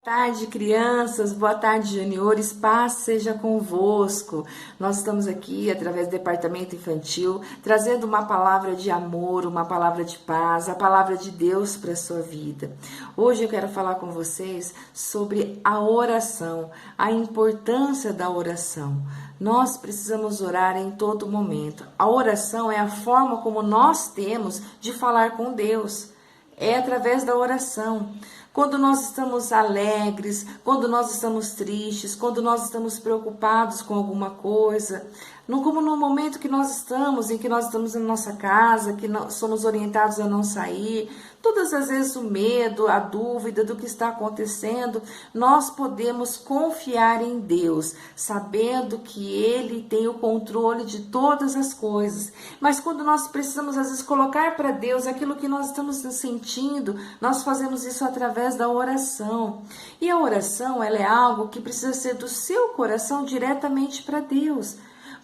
Boa tarde, crianças, boa tarde, juniores, paz seja convosco. Nós estamos aqui, através do Departamento Infantil, trazendo uma palavra de amor, uma palavra de paz, a palavra de Deus para a sua vida. Hoje eu quero falar com vocês sobre a oração, a importância da oração. Nós precisamos orar em todo momento. A oração é a forma como nós temos de falar com Deus. É através da oração. Quando nós estamos alegres, quando nós estamos tristes, quando nós estamos preocupados com alguma coisa, como no momento que nós estamos, em que nós estamos na nossa casa, que somos orientados a não sair, todas as vezes o medo, a dúvida do que está acontecendo, nós podemos confiar em Deus, sabendo que Ele tem o controle de todas as coisas. Mas quando nós precisamos, às vezes, colocar para Deus aquilo que nós estamos sentindo, nós fazemos isso através da oração. E a oração, ela é algo que precisa ser do seu coração diretamente para Deus.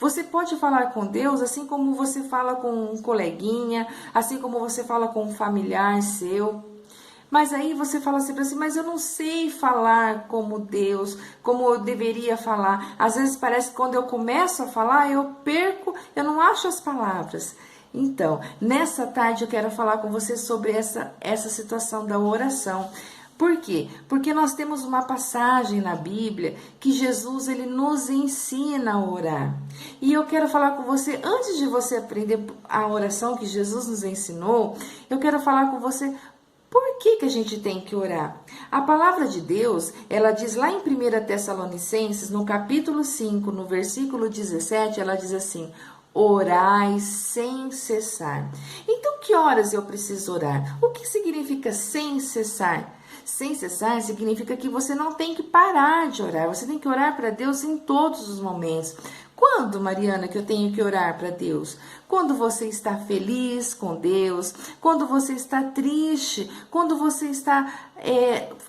Você pode falar com Deus assim como você fala com um coleguinha, assim como você fala com um familiar seu. Mas aí você fala assim para si, mas eu não sei falar como Deus, como eu deveria falar. Às vezes parece que quando eu começo a falar, eu não acho as palavras. Então, nessa tarde eu quero falar com você sobre essa situação da oração. Por quê? Porque nós temos uma passagem na Bíblia que Jesus ele nos ensina a orar. E eu quero falar com você, antes de você aprender a oração que Jesus nos ensinou, eu quero falar com você por que a gente tem que orar. A palavra de Deus, ela diz lá em 1 Tessalonicenses, no capítulo 5, no versículo 17, ela diz assim: orai sem cessar. Então, que horas eu preciso orar? O que significa sem cessar? Sem cessar significa que você não tem que parar de orar. Você tem que orar para Deus em todos os momentos. Quando, Mariana, que eu tenho que orar para Deus? Quando você está feliz com Deus, quando você está triste, quando você está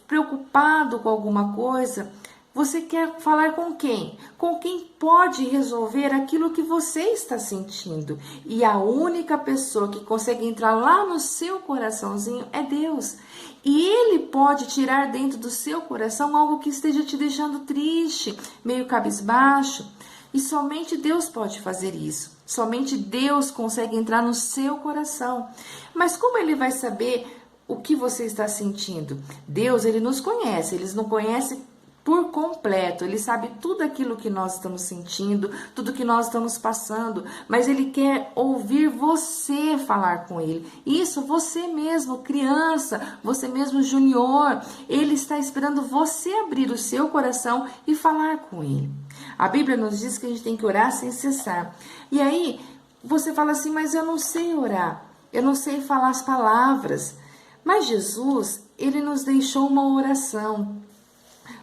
preocupado com alguma coisa. Você quer falar com quem? Com quem pode resolver aquilo que você está sentindo. E a única pessoa que consegue entrar lá no seu coraçãozinho é Deus. E Ele pode tirar dentro do seu coração algo que esteja te deixando triste, meio cabisbaixo. E somente Deus pode fazer isso. Somente Deus consegue entrar no seu coração. Mas como Ele vai saber o que você está sentindo? Deus, Ele nos conhece. Ele não conhece por completo, Ele sabe tudo aquilo que nós estamos sentindo, tudo que nós estamos passando, mas Ele quer ouvir você falar com Ele. Isso, você mesmo, criança, você mesmo, junior, Ele está esperando você abrir o seu coração e falar com Ele. A Bíblia nos diz que a gente tem que orar sem cessar. E aí, você fala assim, mas eu não sei orar, eu não sei falar as palavras. Mas Jesus, Ele nos deixou uma oração.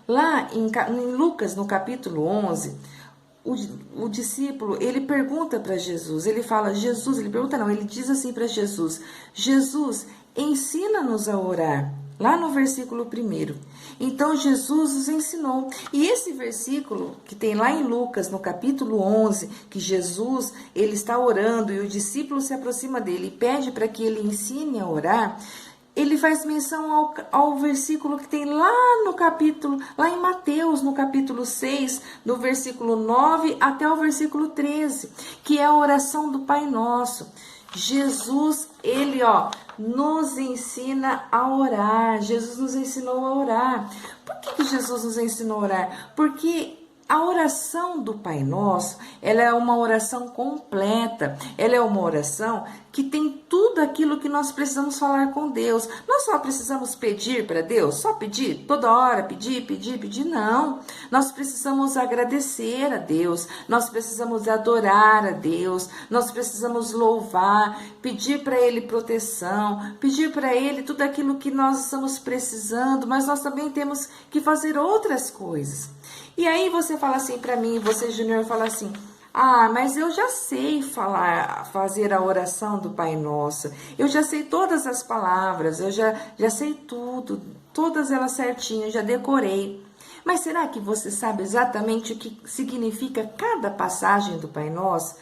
Lá em Lucas, no capítulo 11, o discípulo, ele pergunta para Jesus, ele fala, Jesus, ele pergunta não, ele diz assim para Jesus, Jesus, ensina-nos a orar, lá no versículo 1. Então, Jesus nos ensinou. E esse versículo, que tem lá em Lucas, no capítulo 11, que Jesus, ele está orando e o discípulo se aproxima dele e pede para que ele ensine a orar, ele faz menção ao versículo que tem lá no capítulo, lá em Mateus, no capítulo 6, do versículo 9 até o versículo 13, que é a oração do Pai Nosso. Jesus, ele, nos ensina a orar. Jesus nos ensinou a orar. Por que Jesus nos ensinou a orar? Porque a oração do Pai Nosso, ela é uma oração completa, ela é uma oração que tem tudo aquilo que nós precisamos falar com Deus. Nós só precisamos pedir para Deus, só pedir, toda hora pedir, não. Nós precisamos agradecer a Deus, nós precisamos adorar a Deus, nós precisamos louvar, pedir para Ele proteção, pedir para Ele tudo aquilo que nós estamos precisando, mas nós também temos que fazer outras coisas. E aí você fala assim para mim, você junior fala assim, mas eu já sei fazer a oração do Pai Nosso, eu já sei todas as palavras, eu já sei tudo, todas elas certinho, já decorei. Mas será que você sabe exatamente o que significa cada passagem do Pai Nosso?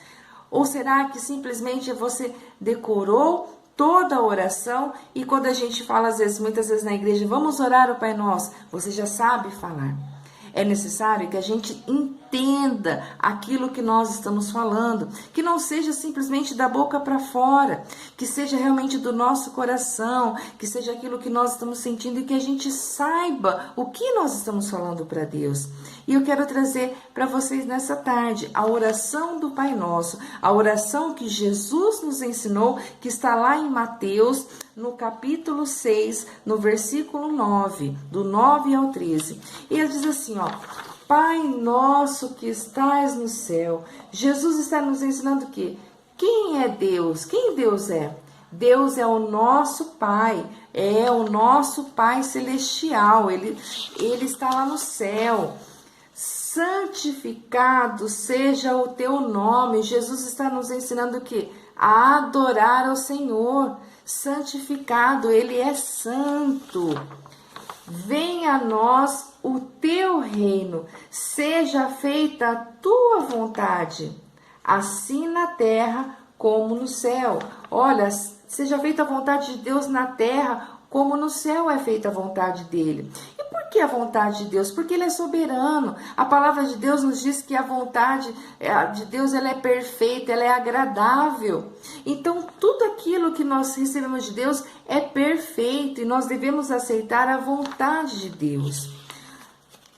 Ou será que simplesmente você decorou toda a oração. E quando a gente fala, muitas vezes na igreja, vamos orar o Pai Nosso, você já sabe falar. É necessário que a gente entenda aquilo que nós estamos falando, que não seja simplesmente da boca para fora, que seja realmente do nosso coração, que seja aquilo que nós estamos sentindo e que a gente saiba o que nós estamos falando para Deus. E eu quero trazer para vocês nessa tarde a oração do Pai Nosso, a oração que Jesus nos ensinou, que está lá em Mateus, no capítulo 6, no versículo 9, do 9 ao 13. E ele diz assim, ó: Pai nosso que estás no céu. Jesus está nos ensinando que quem é Deus? Quem Deus é? Deus é o nosso Pai, é o nosso Pai celestial, ele está lá no céu. Santificado seja o teu nome. Jesus está nos ensinando que a adorar ao Senhor. Santificado, ele é santo. Venha a nós o teu reino, seja feita a tua vontade, assim na terra como no céu. Olha, seja feita a vontade de Deus na terra, como no céu é feita a vontade dele. E por que a vontade de Deus? Porque ele é soberano. A palavra de Deus nos diz que a vontade de Deus, ela é perfeita, ela é agradável. Então, tudo aquilo que nós recebemos de Deus é perfeito e nós devemos aceitar a vontade de Deus.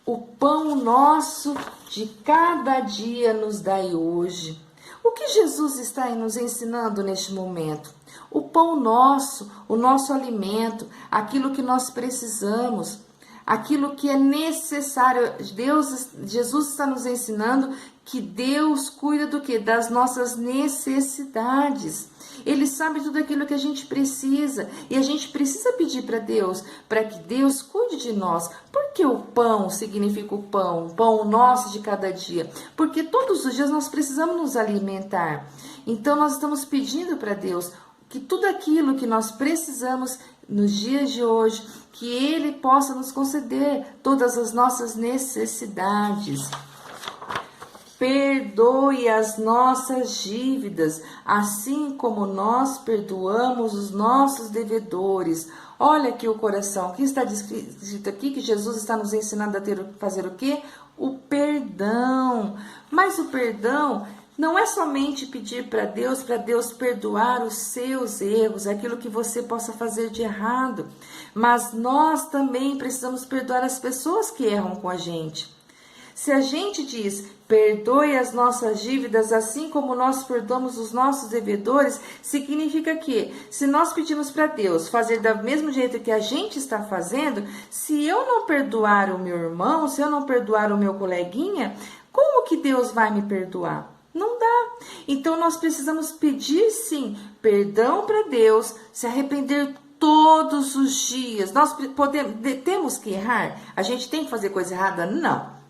O pão nosso de cada dia nos dai hoje. O que Jesus está nos ensinando neste momento? O pão nosso, o nosso alimento, aquilo que nós precisamos, aquilo que é necessário. Jesus está nos ensinando que Deus cuida do quê? Das nossas necessidades. Ele sabe tudo aquilo que a gente precisa e a gente precisa pedir para Deus, para que Deus cuide de nós. Por que o pão significa o pão nosso de cada dia? Porque todos os dias nós precisamos nos alimentar. Então nós estamos pedindo para Deus que tudo aquilo que nós precisamos nos dias de hoje, que Ele possa nos conceder todas as nossas necessidades. Perdoe as nossas dívidas, assim como nós perdoamos os nossos devedores. Olha aqui o coração, o que está escrito aqui, que Jesus está nos ensinando a fazer o quê? O perdão. Mas o perdão não é somente pedir para Deus perdoar os seus erros, aquilo que você possa fazer de errado. Mas nós também precisamos perdoar as pessoas que erram com a gente. Se a gente diz, perdoe as nossas dívidas, assim como nós perdoamos os nossos devedores, significa que, se nós pedimos para Deus fazer do mesmo jeito que a gente está fazendo, se eu não perdoar o meu irmão, se eu não perdoar o meu coleguinha, como que Deus vai me perdoar? Não dá. Então nós precisamos pedir sim perdão para Deus, se arrepender todos os dias. Nós temos que errar? A gente tem que fazer coisa errada?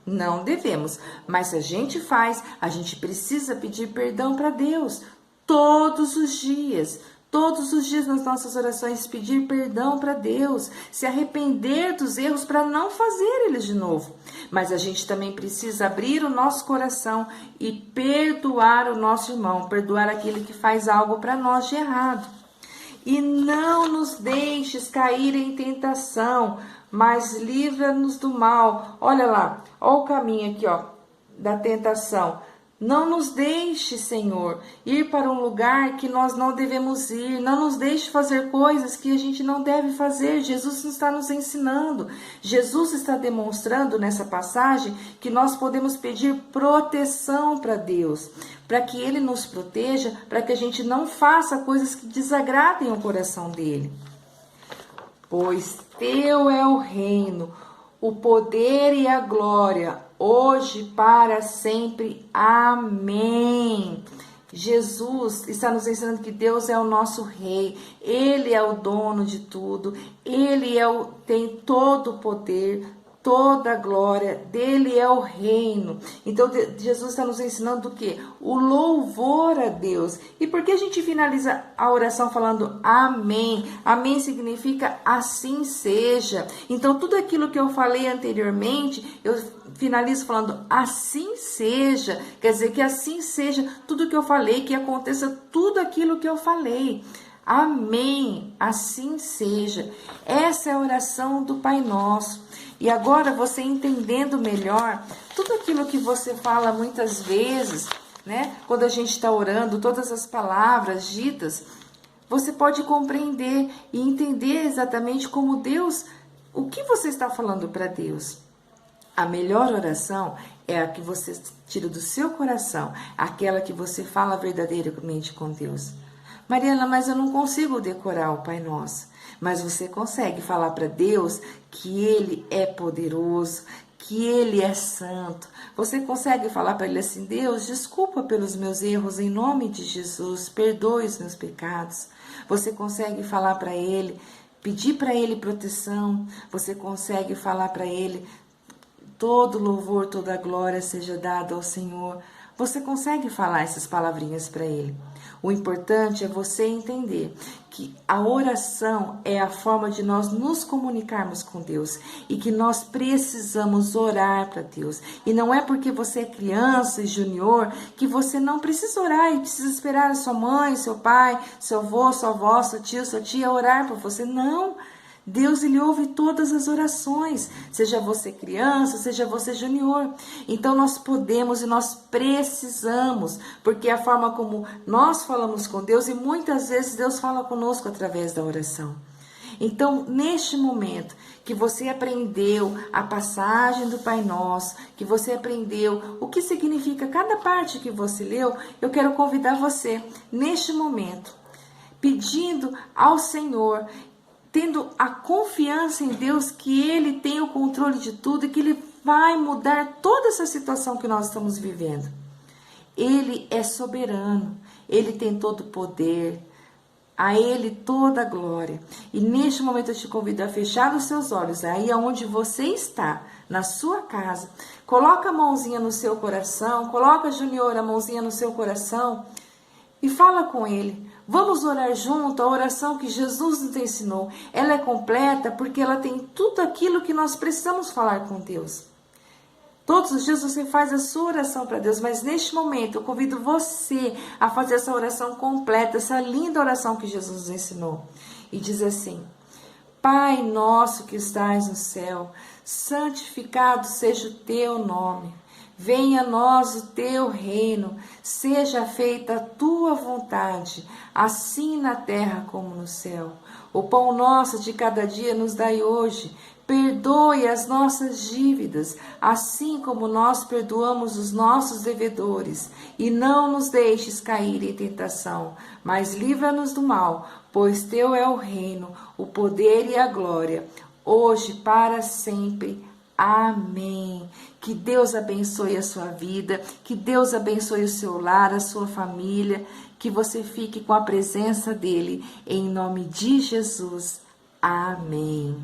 Não devemos. Mas se a gente faz, a gente precisa pedir perdão para Deus todos os dias. Todos os dias nas nossas orações, pedir perdão para Deus, se arrepender dos erros para não fazer eles de novo. Mas a gente também precisa abrir o nosso coração e perdoar o nosso irmão, perdoar aquele que faz algo para nós de errado. E não nos deixes cair em tentação, mas livra-nos do mal. Olha lá, olha o caminho aqui, ó, da tentação. Não nos deixe, Senhor, ir para um lugar que nós não devemos ir. Não nos deixe fazer coisas que a gente não deve fazer. Jesus está nos ensinando. Jesus está demonstrando nessa passagem que nós podemos pedir proteção para Deus, para que Ele nos proteja, para que a gente não faça coisas que desagradem o coração dEle. Pois teu é o reino, o poder e a glória, hoje para sempre. Amém. Jesus está nos ensinando que Deus é o nosso rei, Ele é o dono de tudo, Ele tem todo o poder, toda a glória, dele é o reino. Então Jesus está nos ensinando o quê? O louvor a Deus. E por que a gente finaliza a oração falando amém? Amém significa assim seja. Então tudo aquilo que eu falei anteriormente, eu finalizo falando assim seja. Quer dizer que assim seja tudo que eu falei, que aconteça tudo aquilo que eu falei. Amém, assim seja. Essa é a oração do Pai Nosso. E agora você entendendo melhor tudo aquilo que você fala muitas vezes, né? Quando a gente está orando, todas as palavras ditas, você pode compreender e entender exatamente como Deus, o que você está falando para Deus. A melhor oração é a que você tira do seu coração, aquela que você fala verdadeiramente com Deus. Mariana, mas eu não consigo decorar o Pai Nosso. Mas você consegue falar para Deus que Ele é poderoso, que Ele é santo. Você consegue falar para Ele assim: Deus, desculpa pelos meus erros em nome de Jesus, perdoe os meus pecados. Você consegue falar para Ele, pedir para Ele proteção. Você consegue falar para Ele: todo louvor, toda glória seja dado ao Senhor. Você consegue falar essas palavrinhas para Ele. O importante é você entender que a oração é a forma de nós nos comunicarmos com Deus e que nós precisamos orar para Deus. E não é porque você é criança e junior que você não precisa orar e precisa esperar a sua mãe, seu pai, seu avô, sua avó, seu tio, sua tia orar por você. Não! Deus, Ele ouve todas as orações, seja você criança, seja você junior. Então nós podemos e nós precisamos, porque é a forma como nós falamos com Deus e muitas vezes Deus fala conosco através da oração. Então, neste momento que você aprendeu a passagem do Pai Nosso, que você aprendeu o que significa cada parte que você leu, eu quero convidar você, neste momento, pedindo ao Senhor, tendo a confiança em Deus que Ele tem o controle de tudo e que Ele vai mudar toda essa situação que nós estamos vivendo. Ele é soberano, Ele tem todo o poder, a Ele toda a glória. E neste momento eu te convido a fechar os seus olhos, aí onde você está, na sua casa. Coloca a mãozinha no seu coração, coloca, Junior, a mãozinha no seu coração e fala com Ele. Vamos orar junto a oração que Jesus nos ensinou. Ela é completa porque ela tem tudo aquilo que nós precisamos falar com Deus. Todos os dias você faz a sua oração para Deus, mas neste momento eu convido você a fazer essa oração completa, essa linda oração que Jesus nos ensinou. E diz assim: Pai nosso que estás no céu, santificado seja o teu nome. Venha a nós o teu reino, seja feita a tua vontade, assim na terra como no céu. O pão nosso de cada dia nos dai hoje. Perdoe as nossas dívidas, assim como nós perdoamos os nossos devedores. E não nos deixes cair em tentação, mas livra-nos do mal, pois teu é o reino, o poder e a glória, hoje para sempre. Amém. Que Deus abençoe a sua vida, que Deus abençoe o seu lar, a sua família, que você fique com a presença dele, em nome de Jesus. Amém.